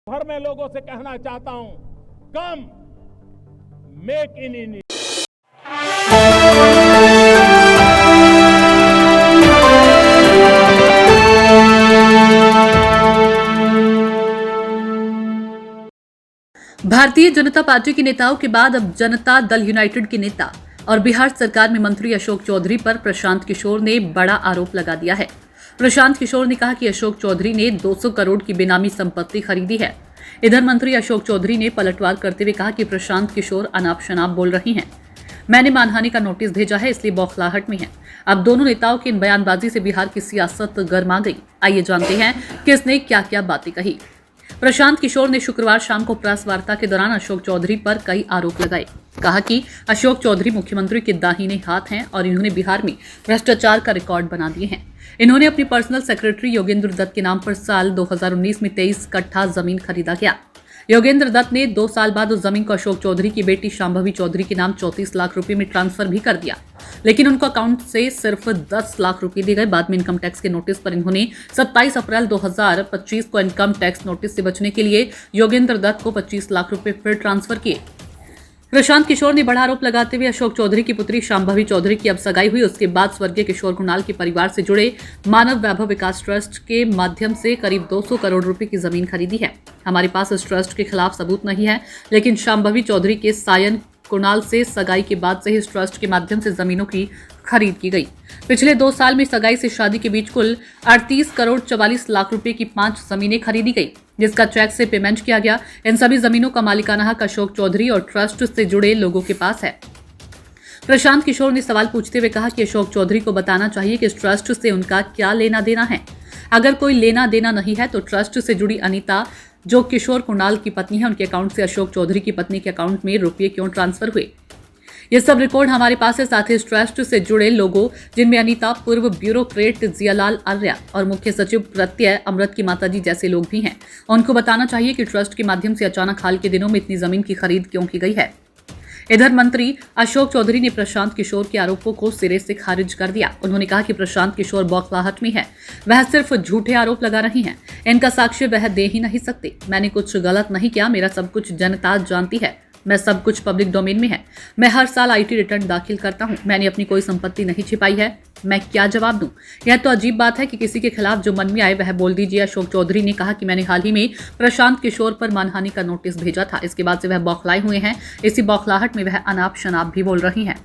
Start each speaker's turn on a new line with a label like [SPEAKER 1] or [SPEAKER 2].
[SPEAKER 1] भर में लोगों से कहना चाहता हूं, कम make in India.
[SPEAKER 2] Bharatiya Janata party के नेताओं के बाद अब जनता दल यूनाइटेड के नेता और बिहार सरकार में मंत्री अशोक चौधरी पर प्रशांत किशोर ने बड़ा आरोप लगा दिया है। प्रशांत किशोर ने कहा कि अशोक चौधरी ने 200 करोड़ की बेनामी संपत्ति खरीदी है। इधर मंत्री अशोक चौधरी ने पलटवार करते हुए कहा कि प्रशांत किशोर अनाप शनाप बोल रही हैं। मैंने मानहानि का नोटिस भेजा है, इसलिए बौखलाहट में है। अब दोनों नेताओं की इन बयानबाजी से बिहार की सियासत गर्मा गई। आइए जानते हैं किसने क्या क्या बातें कही। प्रशांत किशोर ने शुक्रवार शाम को प्रेस वार्ता के दौरान अशोक चौधरी पर कई आरोप लगाए। कहा कि अशोक चौधरी मुख्यमंत्री के दाहिने हाथ हैं और इन्होंने बिहार में भ्रष्टाचार का रिकॉर्ड बना दिए हैं। इन्होंने अपनी पर्सनल सेक्रेटरी योगेंद्र दत्त के नाम पर साल 2019 में 23 कट्ठा जमीन खरीदा गया। योगेंद्र दत्त ने 2 साल बाद उस जमीन को अशोक चौधरी की बेटी शांभवी चौधरी के नाम 34 लाख रुपए में ट्रांसफर भी कर दिया, लेकिन उनको अकाउंट से सिर्फ 10 लाख रुपए दिए गए। बाद में इनकम टैक्स के नोटिस पर इन्होंने 27 अप्रैल 2025 को इनकम टैक्स नोटिस से बचने के लिए योगेंद्र दत्त को 25 लाख रुपए फिर ट्रांसफर किए। प्रशांत किशोर ने बड़ा आरोप लगाते हुए अशोक चौधरी की पुत्री शांभवी चौधरी की अब सगाई हुई, उसके बाद स्वर्गीय किशोर कुणाल के परिवार से जुड़े मानव वैभव विकास ट्रस्ट के माध्यम से करीब 200 करोड़ रुपए की जमीन खरीदी है। हमारे पास इस ट्रस्ट के खिलाफ सबूत नहीं है, लेकिन शांभवी चौधरी के सायन कुणाल से सगाई के बाद से ही इस ट्रस्ट के माध्यम से जमीनों की खरीद की गई। पिछले 2 साल में सगाई से शादी के बीच कुल 38 करोड़ 44 लाख रुपए की 5 जमीनें खरीदी गई, जिसका चेक से पेमेंट किया गया। इन सभी जमीनों का मालिकाना हक अशोक चौधरी और ट्रस्ट से जुड़े लोगों के पास है। प्रशांत किशोर ने सवाल पूछते हुए कहा कि अशोक चौधरी को बताना चाहिए कि इस ट्रस्ट से उनका क्या लेना देना है। अगर कोई लेना देना नहीं है तो ट्रस्ट से जुड़ी अनीता, जो किशोर कुणाल की पत्नी है, उनके अकाउंट से अशोक चौधरी की पत्नी के अकाउंट में रुपये क्यों ट्रांसफर हुए। ये सब रिकॉर्ड हमारे पास है। साथ ही इस ट्रस्ट से जुड़े लोगों, जिनमें अनीता, पूर्व ब्यूरोक्रेट जियालाल आर्या और मुख्य सचिव प्रत्यय अमृत की माताजी जैसे लोग भी हैं, उनको बताना चाहिए कि ट्रस्ट के माध्यम से अचानक हाल के दिनों में इतनी जमीन की खरीद क्यों की गई है। इधर मंत्री अशोक चौधरी ने प्रशांत किशोर के आरोपों को सिरे से खारिज कर दिया। उन्होंने कहा कि प्रशांत किशोर बौखलाहट में है, वह सिर्फ झूठे आरोप लगा रही हैं। इनका साक्ष्य वह दे ही नहीं सकते। मैंने कुछ गलत नहीं किया, मेरा सब कुछ जनता जानती है, मैं सब कुछ पब्लिक डोमेन में है। मैं हर साल आईटी रिटर्न दाखिल करता हूं। मैंने अपनी कोई संपत्ति नहीं छिपाई है। मैं क्या जवाब दूं? यह तो अजीब बात है कि किसी के खिलाफ जो मन में आए वह बोल दीजिए। अशोक चौधरी ने कहा कि मैंने हाल ही में प्रशांत किशोर पर मानहानि का नोटिस भेजा था। इसके बाद से वह बौखलाए हुए हैं। इसी बौखलाहट में वह अनाप शनाप भी बोल रही हैं।